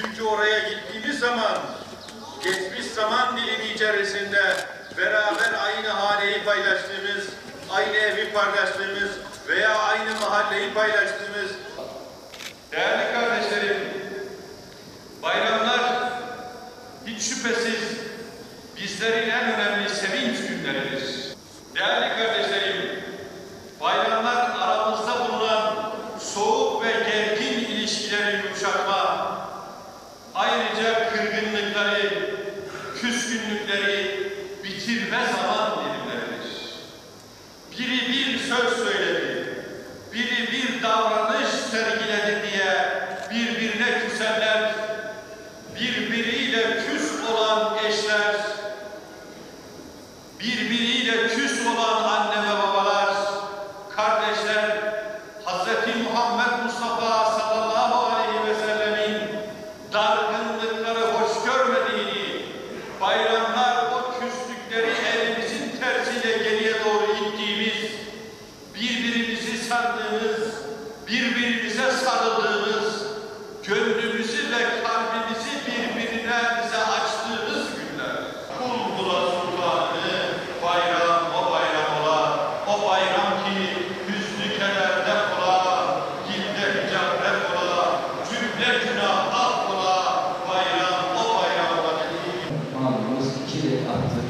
Çünkü oraya gittiğimiz zaman, geçmiş zaman dilimi içerisinde beraber aynı haneyi paylaştığımız, aynı evi paylaştığımız veya aynı mahalleyi paylaştığımız değerli kardeşlerim, bayramlar hiç şüphesiz bizlerin en önemli sevinç günleridir. Değerli kardeşlerim, bayramlar aramızda bulunan soğuk ve gergin ilişkileri yumuşatma, ayrıca kırgınlıkları, küskünlükleri bitirme zaman dilimleridir. Biri bir söz söyledi, biri bir davranış sergiledi diye birbirine küsenler, birbiriyle küs olan eşler, birbiriyle küs olan anne ve babalar, kardeşler, Hz. Muhammed Mustafa sallallahu aleyhi ve sellemin dargınlıkları hoş görmediğini, bayramlar o küslükleri elimizin tersiyle geriye doğru ittiğimiz, birbirimizi sardığımız, birbirimize sarıldığımız, gönlümüzü ve kalbimizi birbirine açtığımız günler. Kul kula sultanı, bayram o bayram ola, o bayram ki hüznü kederde ola, gilde hicabret ola, cümle günah af ola, bayram o bayram ola dedi. Malumuz 2 rekattır.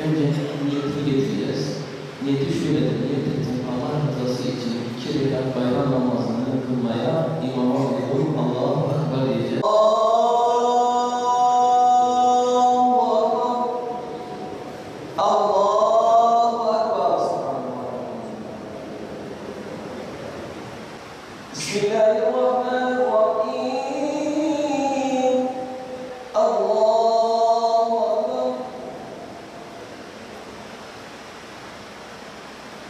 Önce niyeti getireceğiz. Niyeti şöyledir, niyet ettim Allah rızası için 2 rekat bayram namazını kılmaya imama uygun Allahu Ekber diyeceğiz. Allahu Ekber. Bismillahirrahmanirrahim. Allahu Ekber.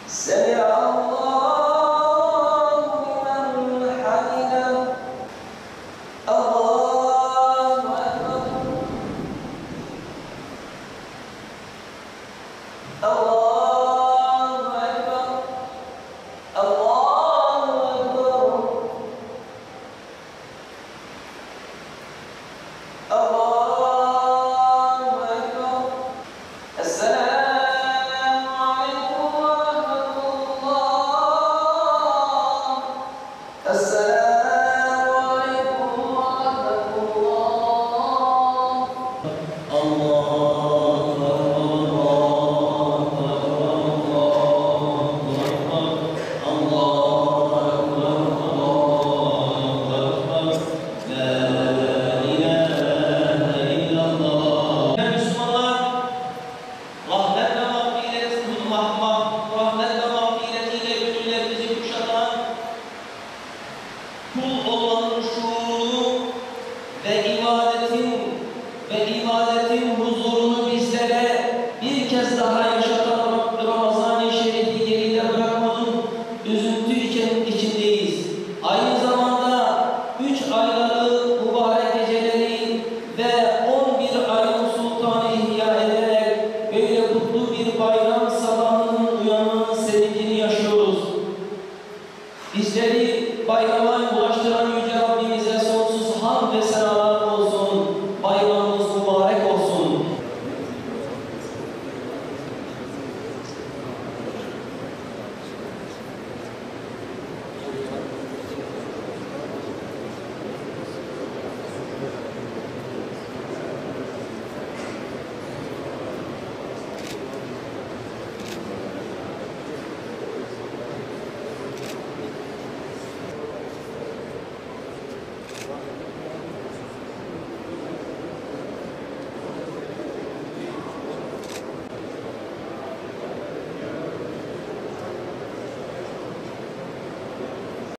Semi'allahu limen hamidah. Allahu Ekber. Allahu Ekber. Allahu Ekber. Allahu Ekber. Esselamu aleyküm ve rahmetullah. Esselamu aleyküm ve rahmetullah. Allahu kul olmanın şuurunu ve